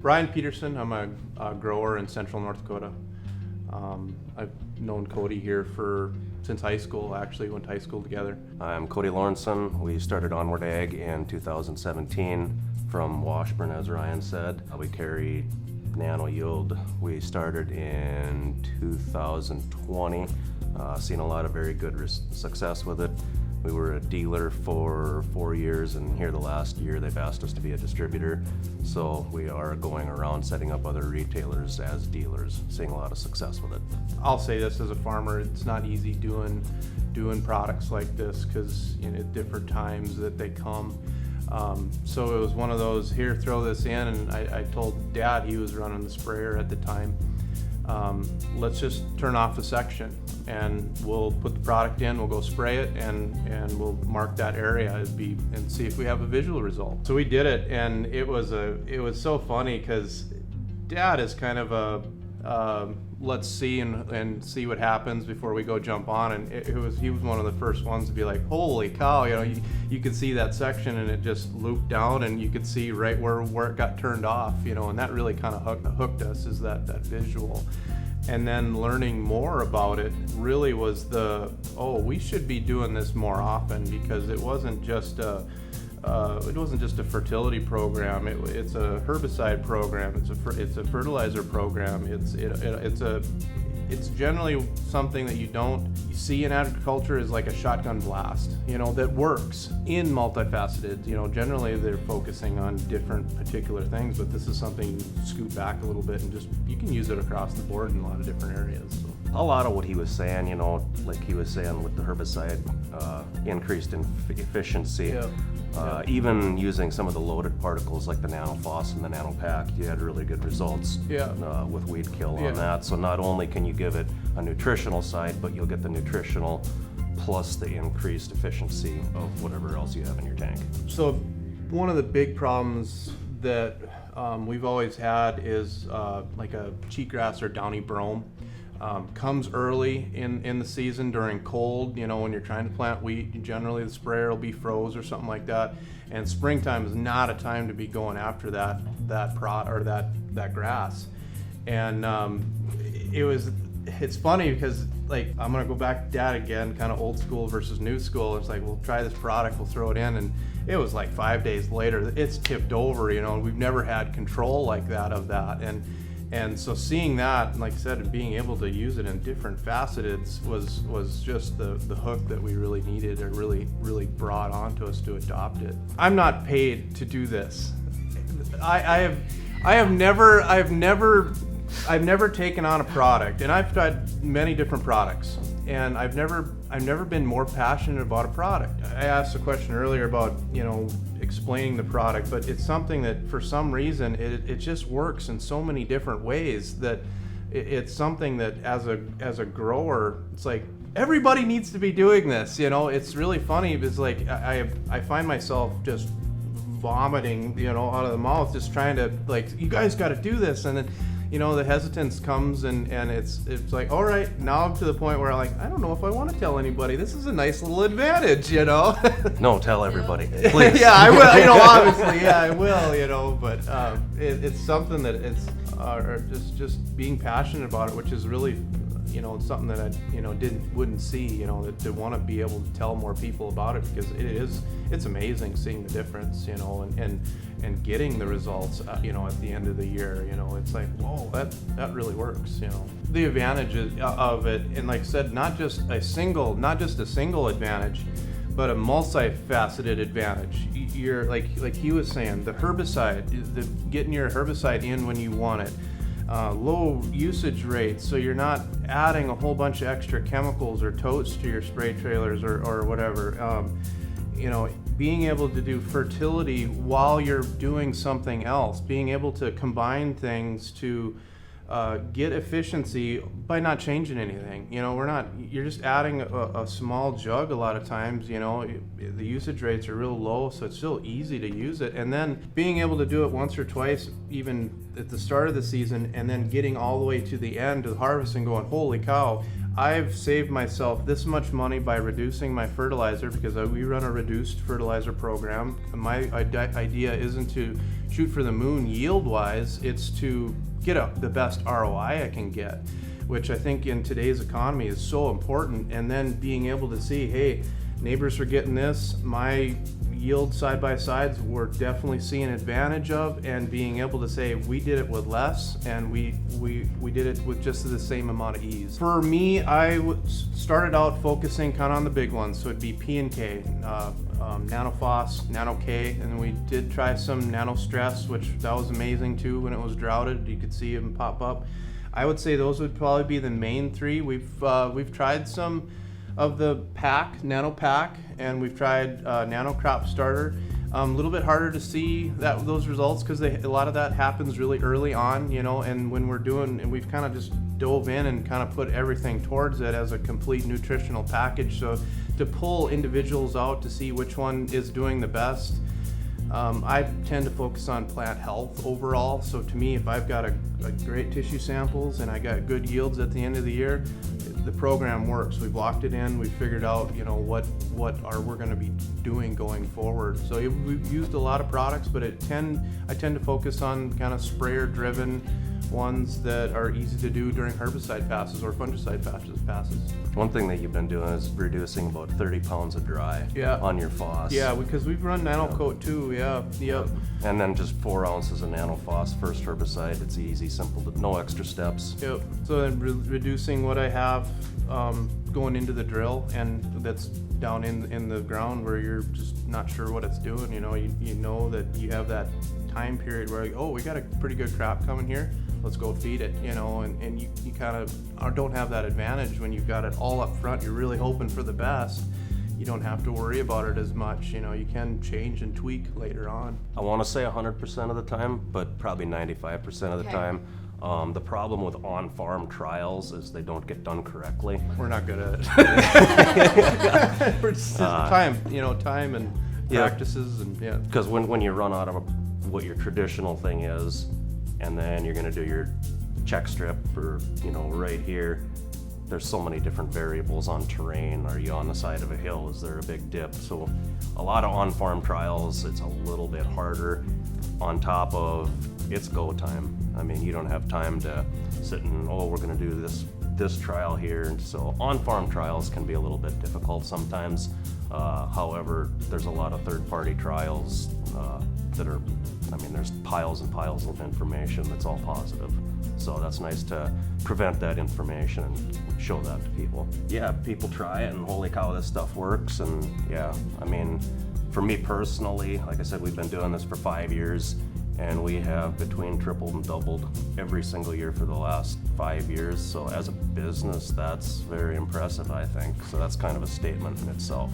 Brian Peterson, I'm a grower in central North Dakota. I've known Cody here since high school, actually, went to high school together. I'm Cody Lorentzen. We started Onward Ag in 2017 from Washburn, as Ryan said. We carry Nano-Yield. We started in 2020, seen a lot of very good success with it. We were a dealer for 4 years, and here the last year they've asked us to be a distributor. So we are going around setting up other retailers as dealers, seeing a lot of success with it. I'll say this as a farmer, it's not easy doing products like this because at different times that they come. So it was one of those, here, throw this in, and I told Dad, he was running the sprayer at the time, let's just turn off the section and we'll put the product in, we'll go spray it, and we'll mark that area and see if we have a visual result. So we did it, and it was so funny because Dad is kind of a let's see and see what happens before we go jump on, and he was one of the first ones to be like, holy cow, you could see that section and it just looped down, and you could see right where it got turned off, and that really kind of hooked us, is that visual. And then learning more about it really was we should be doing this more often, because it wasn't just a fertility program. It's a herbicide program. It's a fertilizer program. It's generally something that you don't see in agriculture is like a shotgun blast, that works in multifaceted. Generally they're focusing on different particular things, but this is something you scoot back a little bit and you can use it across the board in a lot of different areas. So. A lot of what he was saying, like he was saying with the herbicide, increased in efficiency. Yeah. Even using some of the loaded particles like the NanoFos and the NanoPack, you had really good results with weed kill on that. So not only can you give it a nutritional side, but you'll get the nutritional plus the increased efficiency of whatever else you have in your tank. So one of the big problems that we've always had is like a cheatgrass or downy brome. Comes early in the season during cold, when you're trying to plant wheat, generally the sprayer will be froze or something like that, and springtime is not a time to be going after that grass. And it's funny because, like, I'm gonna go back to Dad again, kind of old school versus new school. It's like, we'll try this product, we'll throw it in, and it was like 5 days later it's tipped over. We've never had control like that of that, and so seeing that, and like I said, and being able to use it in different facets was just the hook that we really needed, or really brought onto us to adopt it. I'm not paid to do this. I've never taken on a product, and I've tried many different products, and I've never been more passionate about a product. I asked a question earlier about explaining the product, but it's something that for some reason it just works in so many different ways that it's something that as a grower, it's like everybody needs to be doing this. It's really funny because, like, I find myself just vomiting out of the mouth, just trying to, like, you guys got to do this, and then the hesitance comes, and it's like, all right, now I'm to the point where I'm like, I don't know if I want to tell anybody. This is a nice little advantage, No, tell everybody, please. Yeah, I will, obviously, yeah, I will, but it's something that it's just being passionate about it, which is really, something that I, wouldn't see, that to want to be able to tell more people about it, because it's amazing seeing the difference, and getting the results, at the end of the year, it's like, whoa, that really works, The advantages of it, and like I said, not just a single advantage, but a multifaceted advantage. You're like he was saying, the herbicide, getting your herbicide in when you want it. Low usage rates, so you're not adding a whole bunch of extra chemicals or totes to your spray trailers or whatever. Being able to do fertility while you're doing something else, being able to combine things to get efficiency by not changing anything. You're just adding a small jug a lot of times, the usage rates are real low, so it's still easy to use it. And then being able to do it once or twice, even at the start of the season, and then getting all the way to the end of the harvest and going, holy cow, I've saved myself this much money by reducing my fertilizer because we run a reduced fertilizer program. My idea isn't to shoot for the moon yield-wise, it's to get the best ROI I can get, which I think in today's economy is so important. And then being able to see, hey, neighbors are getting this, my yield side by sides we're definitely seeing advantage of, and being able to say we did it with less and we did it with just the same amount of ease. For me, I started out focusing kind of on the big ones, so it'd be P and K, Nano-Phos, Nano-K, and we did try some Nano-Stress, which that was amazing too. When it was droughted, you could see them pop up. I would say those would probably be the main three. We've tried some of the pack, Nano Pack, and we've tried Nano Crop Starter. A little bit harder to see those results because a lot of that happens really early on, you know, and when we're doing, and we've kind of just dove in and kind of put everything towards it as a complete nutritional package. So to pull individuals out to see which one is doing the best, I tend to focus on plant health overall. So to me, if I've got a great tissue samples and I got good yields at the end of the year, the program works. We've locked it in. We've figured out, you know, what we're going to be doing going forward. So we've used a lot of products, but I tend to focus on kind of sprayer-driven ones that are easy to do during herbicide passes or fungicide passes. One thing that you've been doing is reducing about 30 pounds of dry on your Phos. Yeah, because we've run Nano-Coat too, yep. And then just 4 ounces of Nano-Phos first herbicide. It's easy, simple, no extra steps. Yep, so then reducing what I have going into the drill, and that's down in the ground where you're just not sure what it's doing. You know that you have that time period where, oh, we got a pretty good crop coming here, let's go feed it, you know, and you kind of don't have that advantage when you've got it all up front. You're really hoping for the best. You don't have to worry about it as much, you know, you can change and tweak later on. I want to say 100% of the time, but probably 95% of the time. The problem with on-farm trials is they don't get done correctly. We're not good at it. It's time and practices and Because when you run out of what your traditional thing is, and then you're going to do your check strip or, you know, right here, there's so many different variables on terrain. Are you on the side of a hill? Is there a big dip? So a lot of on-farm trials, it's a little bit harder on top of it's go time. I mean, you don't have time to sit and, we're going to do this trial here. And so on-farm trials can be a little bit difficult sometimes. However, there's a lot of third-party trials that are, I mean, there's piles and piles of information that's all positive. So that's nice to prevent that information and show that to people. Yeah, people try it and holy cow, this stuff works. And yeah, I mean, for me personally, like I said, we've been doing this for 5 years, and we have between tripled and doubled every single year for the last 5 years. So as a business, that's very impressive, I think. So that's kind of a statement in itself.